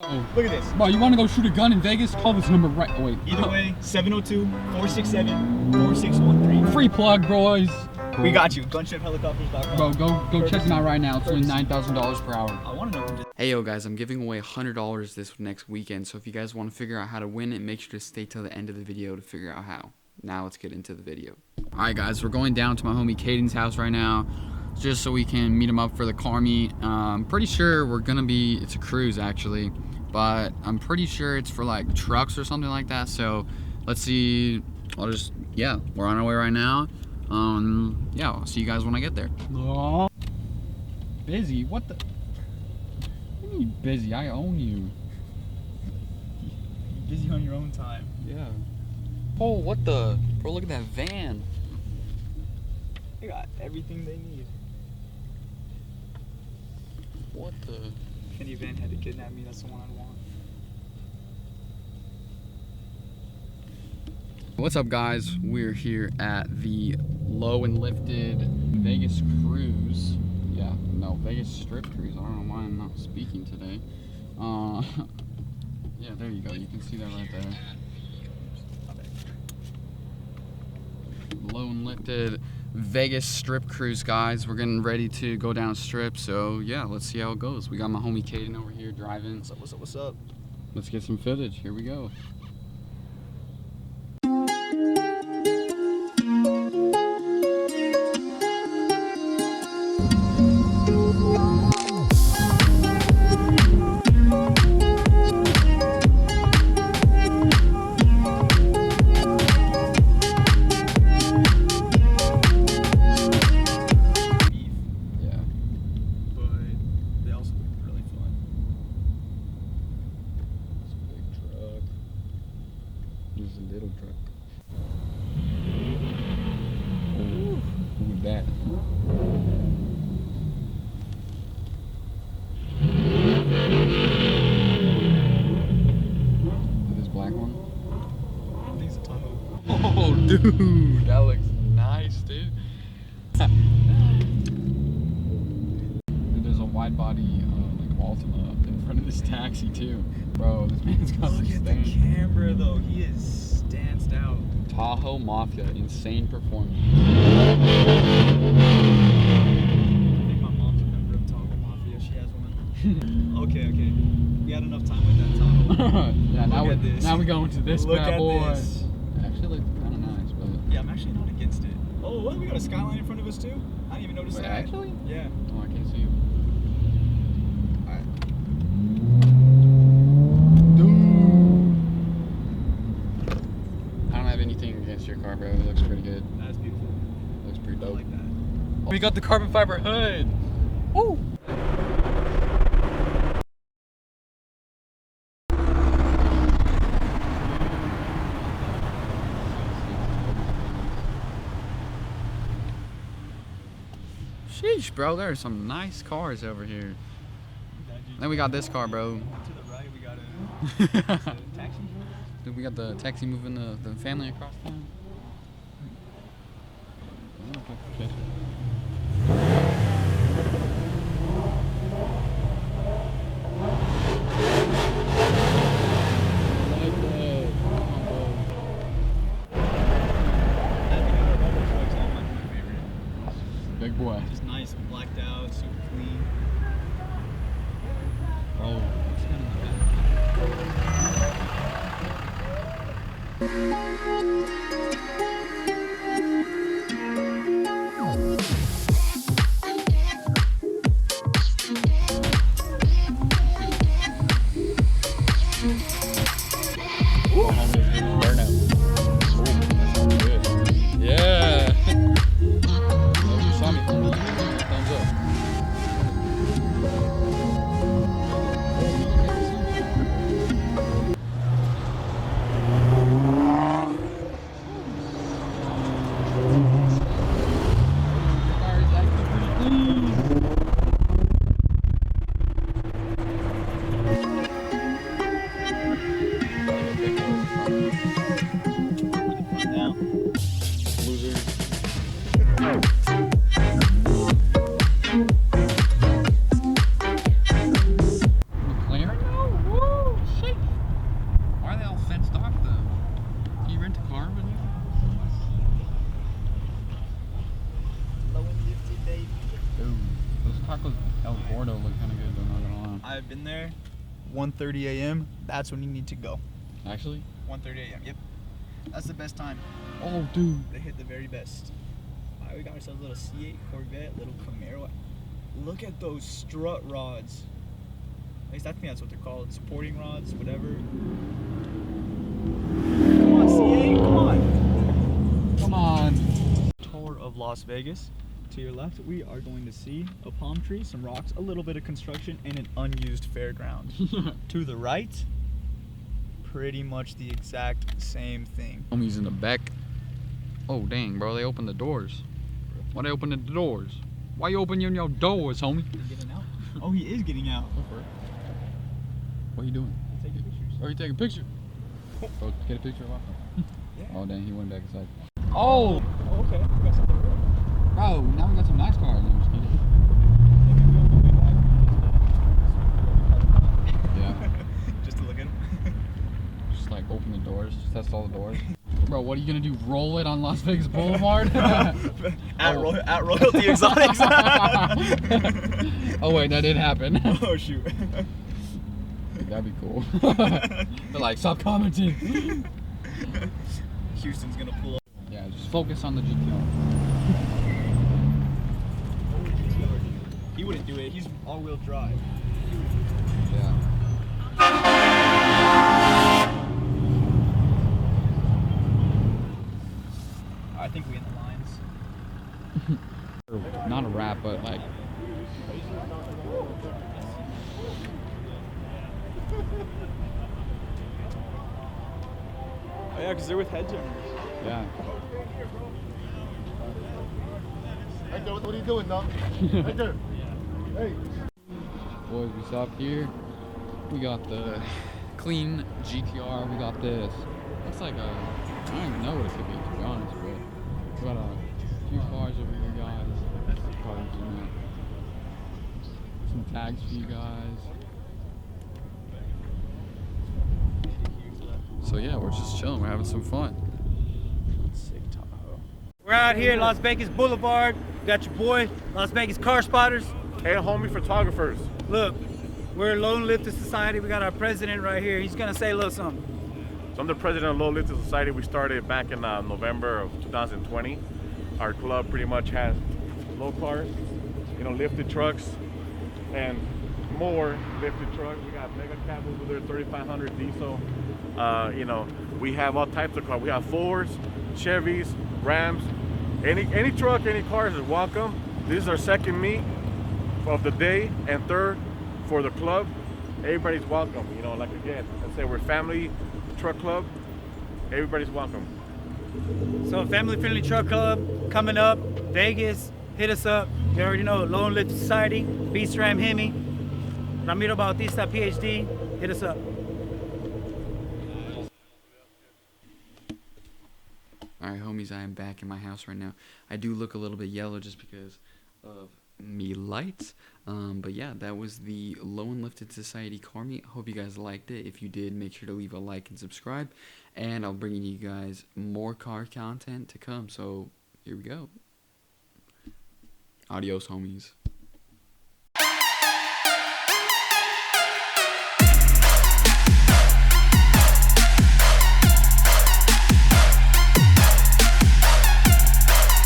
Oh. Look at this. Bro, you want to go shoot a gun in Vegas? Call this number right. Oh, wait. Either way, 702-467-4613. Free plug, boys. We got you. Gunshiphelicopters.com. Bro, go check them out right now. It's only $9,000 per hour. I want to know who did. Hey yo guys, I'm giving away $100 this next weekend, so if you guys want to figure out how to win it, make sure to stay till the end of the video to figure out how. Now let's get into the video. Alright guys, we're going down to my homie Caden's house right now, just so we can meet him up for the car meet. Pretty sure we're gonna be, it's a cruise actually, but I'm pretty sure it's for like trucks or something like that, so let's see. Yeah, we're on our way right now. Yeah, I'll see you guys when I get there. Oh. Busy? What the? What do you mean busy? I own you. You're busy on your own time. Yeah. Oh, what the? Bro, look at that van. They got everything they need. What the? If any van had to kidnap me, that's the one I'd want. What's up guys, we're here at the LowandLifted Vegas cruise. Yeah, no, Vegas strip cruise. I don't know why I'm not speaking today. Yeah, there you go, you can see that right there. LowandLifted Vegas strip cruise, guys. We're getting ready to go down a strip, so yeah, let's see how it goes. We got my homie Caden over here driving. What's up, what's up, what's up? Let's get some footage, here we go. There's a little truck. Ooh, who was that? This black one? I think it's a Tahoe. Oh, dude, that looks nice, dude. Dude, there's a wide body like Altima in front of this taxi too. Bro, this man's got Look at the camera though, he is stanced out. Tahoe Mafia, insane performance. I think my mom's a member of Tahoe Mafia, she has one. Okay, we had enough time with that Tahoe. Yeah, now we go into this Look bad at boy. this. It actually looks kind of nice, but... Yeah, I'm actually not against it. Oh, what? We got a skyline in front of us too? I didn't even notice Wait, that. actually? Yeah. Oh, I can't see you. Alright. I don't have anything against your car, bro. It looks pretty good. That's beautiful. Looks pretty I dope. like that. We got the carbon fiber hood. Woo! Sheesh, bro. There are some nice cars over here. Then we got this car, bro. To the right, we got a taxi. Dude, we got the taxi moving the family across town. Big boy. Just nice, blacked out, super clean. Oh. been there, 1:30 a.m., that's when you need to go. Actually? 1:30 a.m., yep. That's the best time. Oh, dude. They hit the very best. All right, we got ourselves a little C8 Corvette, little Camaro. Look at those strut rods. At least I think that's what they're called. Supporting rods, whatever. Come on, C8, come on. Come on. Tour of Las Vegas. To your left, we are going to see a palm tree, some rocks, a little bit of construction, and an unused fairground. To the right, pretty much the exact same thing. Homies in the back. Oh, dang, bro. They opened the doors. Why they opening the doors? Why you opening your doors, homie? He's getting out. Oh, he is getting out. Go for it. What are you doing? He's taking pictures. Oh, you taking a picture? Oh, get a picture of us. Yeah. Oh, dang, he went back inside. Oh! Oh, okay. We got something real. Bro, now we got some nice cars. I'm just kidding. Yeah. Just to look at him. Just like open the doors, just test all the doors. Bro, what are you gonna do? Roll it on Las Vegas Boulevard? at Royalty Exotics. Oh wait, that did happen. Oh shoot. That'd be cool. They're like, stop commenting. Houston's gonna pull up. Yeah, just focus on the GTR. He wouldn't do it. He's all-wheel drive. Yeah. I think we in the lines. Not a rap, but like. Oh yeah, because they're with head turners. Yeah. Right there, what are you doing, dog? Right there. Hey. Boys, we stopped here. We got the clean GTR. We got this. Looks like a. I don't even know what it could be, to be honest, but we got a few cars over here, guys. Probably zoom out. Some tags for you guys. So yeah, we're just chilling. We're having some fun. Sick Tahoe. We're out here at Las Vegas Boulevard. Got your boy, Las Vegas Car Spotters. Hey, homie photographers. Look, we're LowandLifted Society. We got our president right here. He's gonna say a little something. So I'm the president of LowandLifted Society. We started back in November of 2020. Our club pretty much has low cars, lifted trucks, and more lifted trucks. We got mega cab over there, 3500 diesel. We have all types of cars. We have Fords, Chevys, Rams. Any truck, any cars is welcome. This is our second meet of the day and third for the club. Everybody's welcome. Like again, I say we're family truck club. Everybody's welcome. So family-friendly truck club coming up, Vegas. Hit us up. You already know, LowandLifted Society, Beast Ram Hemi, Ramiro Bautista, PhD. Hit us up. Alright, homies, I am back in my house right now. I do look a little bit yellow just because of me lights. But yeah, that was the LowandLifted Society car meet. Hope you guys liked it. If you did, make sure to leave a like and subscribe. And I'll bring you guys more car content to come. So here we go. Adios, homies.